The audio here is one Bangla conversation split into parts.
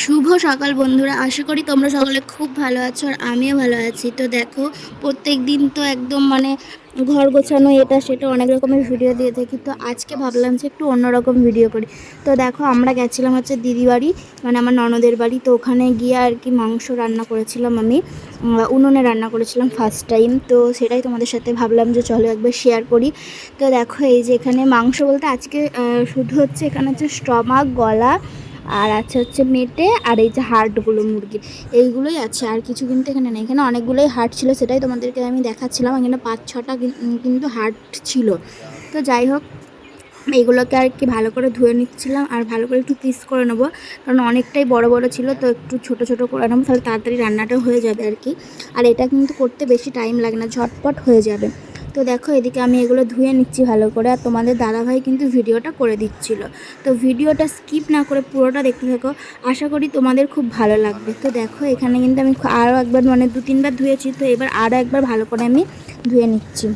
শুভ সকাল বন্ধুরা, আশা করি তোমরা সকলে খুব ভালো আছো আর আমিও ভালো আছি। তো দেখো, প্রত্যেক দিন তো একদম ঘর গোছানো এটা সেটা অনেক রকমের ভিডিও দিয়ে থাকি। তো আজকে ভাবলাম যে একটু অন্যরকম ভিডিও করি। তো দেখো, আমরা গেছিলাম হচ্ছে দিদি বাড়ি, আমার ননদের বাড়ি। তো ওখানে গিয়ে আর কি মাংস রান্না করেছিলাম আমি, উনুনে রান্না করেছিলাম ফার্স্ট টাইম। তো সেটাই তোমাদের সাথে ভাবলাম যে চলো একবার শেয়ার করি। তো দেখো, এই যে এখানে মাংস বলতে আজকে শুধু হচ্ছে এখানে হচ্ছে স্টমাক, গলা আর আছে হচ্ছে মেটে, আর এই যে হার্টগুলো মুরগির, এইগুলোই আছে, আর কিছু কিন্তু এখানে নেই। এখানে অনেকগুলোই হার্ট ছিল, সেটাই তোমাদেরকে আমি দেখাচ্ছিলাম। এখানে 5-6টা কিন্তু হার্ট ছিল। তো যাই হোক, এইগুলোকে আর কি ভালো করে ধুয়ে নিচ্ছিলাম আর ভালো করে একটু পিস করে নেবো, কারণ অনেকটাই বড় বড় ছিল। তো একটু ছোট ছোট করে নেবো, তাহলে তাড়াতাড়ি রান্নাটা হয়ে যাবে আর কি। আর এটা কিন্তু করতে বেশি টাইম লাগে না, ঝটপট হয়ে যাবে। তো দেখো, এদিকে আমি এগুলো ধুয়ে নিচ্ছি ভালো করে, আর তোমাদের দাদাভাই কিন্তু ভিডিওটা করে দিচ্ছিল। তো ভিডিওটা স্কিপ না করে পুরোটা দেখতে থাকো, আশা করি তোমাদের খুব ভালো লাগবে। তো দেখো, এখানে কিন্তু আমি আরও একবার 2-3বার ধুয়েছি, তো এবার আরও একবার ভালো করে আমি ধুয়ে নিচ্ছি।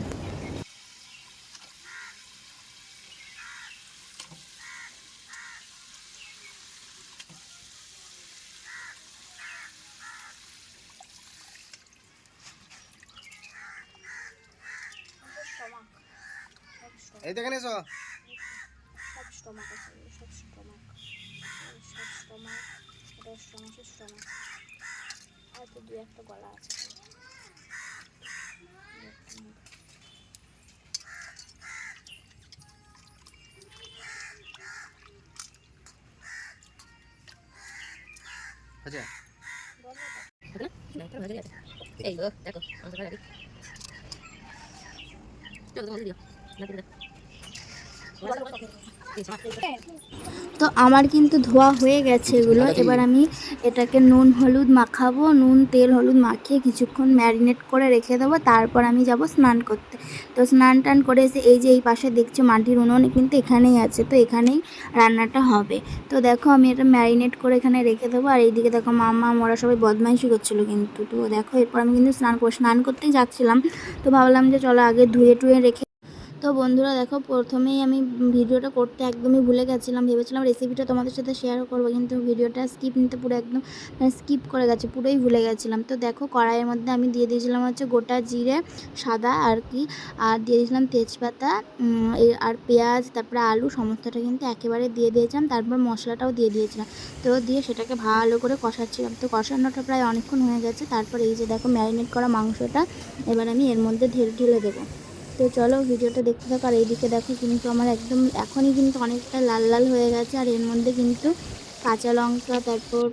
এই দেখেন এসো সব স্টমাক আছে, সব স্টমাক, সব স্টমাক, এটা স্টমাকের স্টমাক। আর তো 2-1টা গলা আছে। আচ্ছা এই দেখো তো আমার কিন্তু ধোয়া হয়ে গেছে এগুলো। এবার আমি এটাকে নুন হলুদ মাখাবো, নুন তেল হলুদ মাখিয়ে কিছুক্ষণ ম্যারিনেট করে রেখে দেবো। তারপর আমি যাব স্নান করতে। তো স্নান টান করে এসে এই যে এই পাশে দেখছি মাটির উনুন কিন্তু এখানেই আছে, তো এখানেই রান্নাটা হবে। তো দেখো, আমি এটা ম্যারিনেট করে এখানে রেখে দেবো। আর এইদিকে দেখো, মাম্মা ওরা সবাই বদমাইশি করছিলো কিন্তু। তো দেখো, এরপর আমি কিন্তু স্নান করতেই যাচ্ছিলাম। তো ভাবলাম যে চলো আগে ধুয়ে টুয়ে রেখে। তো বন্ধুরা দেখো, প্রথমেই আমি ভিডিওটা করতে একদমই ভুলে গেছিলাম। ভেবেছিলাম রেসিপিটা তোমাদের সাথে শেয়ারও করবো, কিন্তু ভিডিওটা স্কিপ নিতে পুরো একদম স্কিপ করে গেছে, পুরোই ভুলে গেছিলাম। তো দেখো, কড়াইয়ের মধ্যে আমি দিয়ে দিয়েছিলাম হচ্ছে গোটা জিরে সাদা আর কি, আর দিয়ে দিয়েছিলাম তেজপাতা, আর পেঁয়াজ, তারপরে আলু, সমস্তটা কিন্তু একেবারে দিয়ে দিয়েছিলাম। তারপর মশলাটাও দিয়ে দিয়েছিলাম। তো দিয়ে সেটাকে ভালো করে কষাচ্ছিলাম। তো কষানোটা প্রায় অনেকক্ষণ হয়ে গেছে। তারপর এই যে দেখো, ম্যারিনেট করা মাংসটা এবার আমি এর মধ্যে ঢেলে দেবো। তো চলো ভিডিওটা দেখতে থাকো। আর এইদিকে দেখো, কিন্তু আমার একদম এখনই কিন্তু অনেকটা লাল লাল হয়ে গেছে। আর এর মধ্যে কিন্তু কাঁচা লঙ্কা, তারপর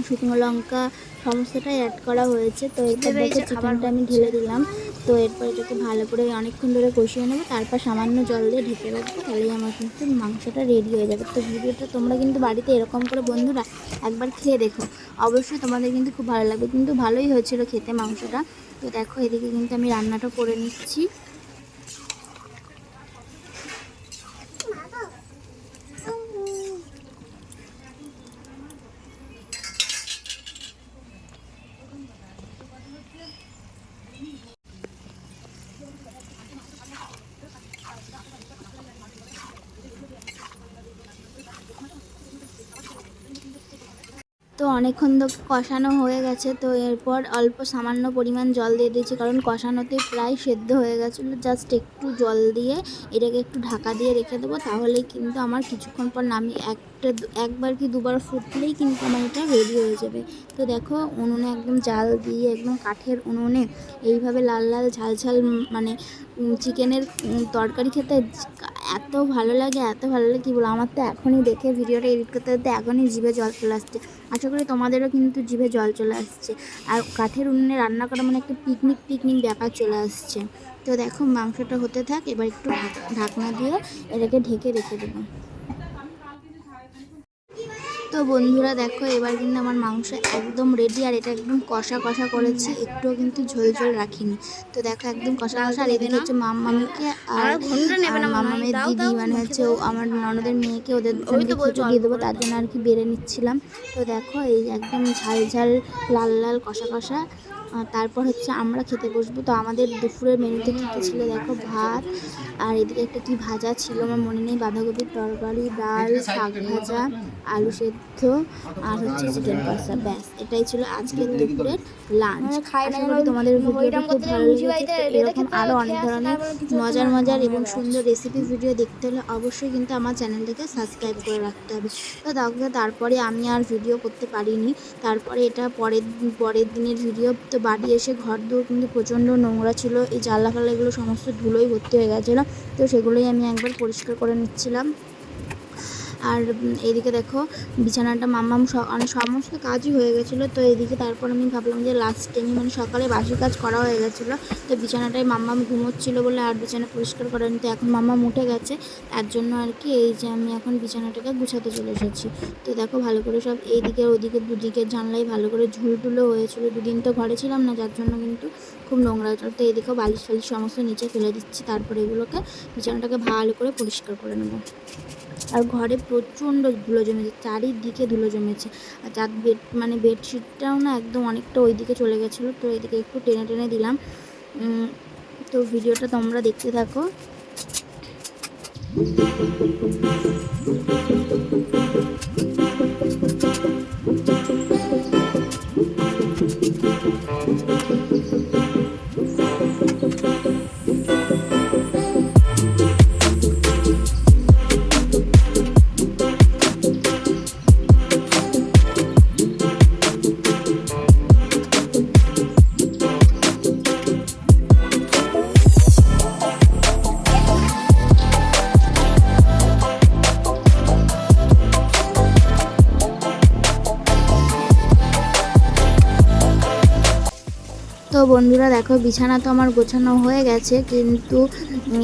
শুকনো লঙ্কা সমস্তটাই অ্যাড করা হয়েছে। তো এরপর দেখো, চিকেনটা আমি ঢেলে দিলাম। তো এরপর এটাকে ভালো করে অনেকক্ষণ ধরে কষিয়ে নেবো। তারপর সামান্য জল দিয়ে ঢেকে রাখবো, তাহলেই আমার কিন্তু মাংসটা রেডি হয়ে যাবে। তো ভিডিওটা তোমরা কিন্তু বাড়িতে এরকম করে বন্ধুরা একবার খেয়ে দেখো, অবশ্যই তোমাদের কিন্তু খুব ভালো লাগবে। কিন্তু ভালোই হয়েছিল খেতে মাংসটা। তো দেখো, এদিকে কিন্তু আমি রান্নাটা করে নিচ্ছি। তো অনেকক্ষণ তো কষানো হয়ে গেছে। তো এরপর অল্প সামান্য পরিমাণ জল দিয়ে দিয়েছি, কারণ কষানোতে প্রায় সেদ্ধ হয়ে গেছিলো। জাস্ট একটু জল দিয়ে এটাকে একটু ঢাকা দিয়ে রেখে দেবো, তাহলেই কিন্তু আমার কিছুক্ষণ পর নামিয়ে একবার কি দুবার ফুটলেই কিন্তু আমার এটা রেডি হয়ে যাবে। তো দেখো, উনুনে একদম জাল দিয়ে, একদম কাঠের উনুনে এইভাবে লাল লাল ঝাল ঝাল চিকেনের তরকারি খেতে এত ভালো লাগে, এত ভালো লাগে কী বলবো। আমার তো এখনই দেখে ভিডিওটা এডিট করতে করতে এখনই জিভে জল চলে আসছে। আশা করি তোমাদেরও কিন্তু জিভে জল চলে আসছে। আর কাঠের উনুনে রান্না করা মানে একটা পিকনিক ব্যাপার চলে আসছে। তো দেখো, মাংসটা হতে থাক, এবার একটু ঢাকনা দিয়ে এটাকে ঢেকে রেখে দেবো। তো বন্ধুরা দেখো, এবার কিন্তু আমার মাংস একদম রেডি। আর এটা একদম কষা কষা করেছি, একটুও কিন্তু ঝোল ঝোল রাখিনি। তো দেখো, একদম কষা কষা। আর এদিকে হচ্ছে মামাকে আর মামামের দিদি হচ্ছে আমার ননদের মেয়েকে, ওদের দুজনকে খেতে দিয়ে দেবো, তার জন্য আর কি বেড়ে নিচ্ছিলাম। তো দেখো, এই একদম ঝাল ঝাল লাল লাল কষা কষা তারপর হচ্ছে আমরা খেতে বসবো। তো আমাদের দুপুরের মেনুতে কী কী ছিল দেখো, ভাত, আর এদিকে একটা কি ভাজা ছিল আমার মনে নেই, বাঁধাকপির তরকারি, ডাল, শাক ভাজা, আলু সেদ্ধ, আর হচ্ছে চিকেন কষা। ব্যাস, এটাই ছিল আজকের দুপুরের লাঞ্চ। আশা করি তোমাদের ভিডিওটা খুব ভালো লেগেছে। তো এরকম আরও অনেক ধরনের মজার মজার এবং সুন্দর রেসিপি ভিডিও দেখতে হলে অবশ্যই কিন্তু আমার চ্যানেলটাকে সাবস্ক্রাইব করে রাখতে হবে। তো দেখো, তারপরে আমি আর ভিডিও করতে পারিনি। তারপরে এটা পরের দিনের ভিডিও। তো বাড়ি এসে ঘর দৌড় কিন্তু প্রচণ্ড নোংরা ছিল, এই জানলা ফাল্লা এগুলো সমস্ত ধুলোই ভর্তি হয়ে গেছিলো। তো সেগুলোই আমি একবার পরিষ্কার করে নিচ্ছিলাম। আর এইদিকে দেখো বিছানাটা মাম্মাম সমস্ত কাজই হয়ে গেছিলো। তো এইদিকে তারপর আমি ভাবলাম যে লাস্ট টাইমে মানে সকালে বাসি কাজ করা হয়ে গেছিলো, তো বিছানাটায় মাম্মাম ঘুমোচ্ছিলো বলে আর বিছানা পরিষ্কার করেনি। তো এখন মাম্মাম উঠে গেছে, তার জন্য আর কি এই যে আমি এখন বিছানাটাকে গুছাতে চলে এসেছি। তো দেখো ভালো করে সব এইদিকে ওদিকে দুদিকের জানলায় ভালো করে ঝুলটুলো হয়েছিল। দুদিন তো ঘরে ছিলাম না, যার জন্য কিন্তু খুব নোংরা হয়েছিল। তো এইদিকেও বালিশ ফালিশ সমস্ত নিচে ফেলে দিচ্ছি, তারপরে এগুলোকে বিছানাটাকে ভালো করে পরিষ্কার করে নেবো। আর ঘরে প্রচণ্ড ধুলো জমেছে, চারিদিকে ধুলো জমেছে। আর যার বেডশিটটাও না একদম অনেকটা ওই দিকে চলে গেছিলো। তো এইদিকে একটু টেনে টেনে দিলাম। তো ভিডিওটা তোমরা দেখতে থাকো। তো বন্ধুরা দেখো, বিছানা তো আমার গোছানো হয়ে গেছে, কিন্তু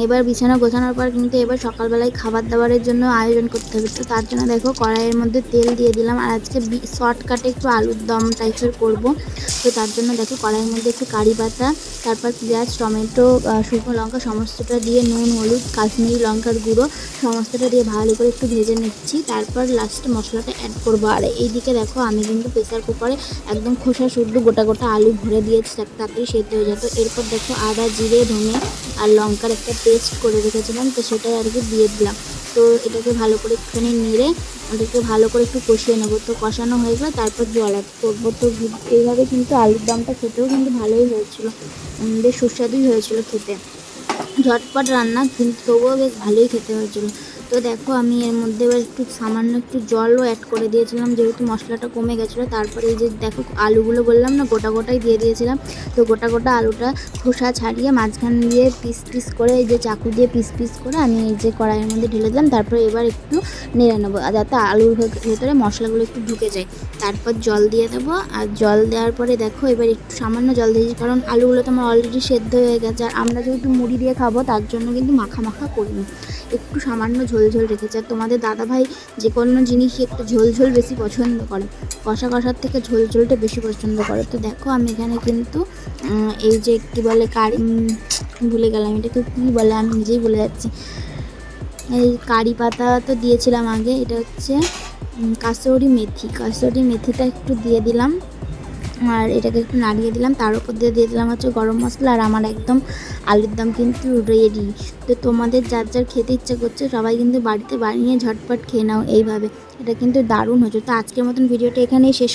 এবার বিছানা গোছানোর পর কিন্তু এবার সকালবেলায় খাবার দাবারের জন্য আয়োজন করতে হবে। তো তার জন্য দেখো কড়াইয়ের মধ্যে তেল দিয়ে দিলাম। আর আজকে শর্টকাটে একটু আলুর দম টাইপের করব। তো তার জন্য দেখো কড়াইয়ের মধ্যে একটু কারি পাতা, তারপর পেঁয়াজ, টমেটো, শুকনো লঙ্কা সমস্তটা দিয়ে, নুন, হলুদ, কাশ্মীরি লঙ্কার গুঁড়ো সমস্তটা দিয়ে ভালো করে একটু ভেজে নিচ্ছি। তারপর লাস্টে মশলাটা অ্যাড করবো। আর এইদিকে দেখো আমি কিন্তু প্রেসার কুকারে একদম খোসা শুদ্ধ গোটা গোটা আলু ভরে দিয়েছি, তাড়াতাড়ি সেদ্ধ হয়ে যেত। এরপর দেখো আদা, জিরে, ধনে আর লঙ্কার একটা পেস্ট করে রেখেছিলাম, তো সেটাই আর কি দিয়ে দিলাম। তো এটাকে ভালো করে একটুখানি নেড়ে ওটাকে ভালো করে একটু কষিয়ে নেবো। তো কষানো হয়ে গেলে তারপর জল অ্যাড করবো। তো এইভাবে কিন্তু আলুর দমটা খেতেও কিন্তু ভালোই হয়েছিল, বেশ সুস্বাদুই হয়েছিল খেতে। ঝটপট রান্না, কিন্তু তবুও বেশ ভালোই খেতে হয়েছিল। তো দেখো আমি এর মধ্যে এবার একটু সামান্য একটু জলও অ্যাড করে দিয়েছিলাম, যেহেতু মশলাটা কমে গেছিলো। তারপরে এই যে দেখো আলুগুলো বললাম না, গোটা গোটাই দিয়ে দিয়েছিলাম। তো গোটা গোটা আলুটা খোসা ছাড়িয়ে মাঝখান দিয়ে পিস পিস করে, এই যে চাকু দিয়ে পিস পিস করে আমি এই যে কড়াইয়ের মধ্যে ঢেলে দিলাম। তারপরে এবার একটু নেড়ে নেবো, যাতে আলুর ভেতরে মশলাগুলো একটু ঢুকে যায়। তারপর জল দিয়ে দেবো। আর জল দেওয়ার পরে দেখো এবার একটু সামান্য জল দিয়েছি, কারণ আলুগুলো তো আমার অলরেডি সেদ্ধ হয়ে গেছে। আর আমরা যেহেতু মুড়ি দিয়ে খাবো, তার জন্য কিন্তু মাখা মাখা করিনি, একটু সামান্য ঝোল ঝোল রেখেছে। আর তোমাদের দাদাভাই যে কোনো জিনিসই একটু ঝোল ঝোল বেশি পছন্দ করে, কষা কষার থেকে ঝোল ঝোলটা বেশি পছন্দ করে। তো দেখো আমি এখানে কিন্তু এই যে কী বলে ভুলে গেলাম এটাকে কী বলে, আমি নিজেই ভুলে যাচ্ছি। এই কারি পাতা তো দিয়েছিলাম আগে, এটা হচ্ছে কাসুরি মেথিটা একটু দিয়ে দিলাম। আর এটাকে একটু নাড়িয়ে দিলাম, তার উপর দিয়ে দিলাম হচ্ছে গরম মশলা। আর আমার একদম আলুর দম কিন্তু রেডি। তো তোমাদের যার যার খেতে ইচ্ছা করছে সবাই কিন্তু বাড়িতে বানিয়ে ঝটপট খেয়ে নাও এইভাবে, এটা কিন্তু দারুণ হয়েছে। তো আজকের মতন ভিডিওটা এখানেই শেষ।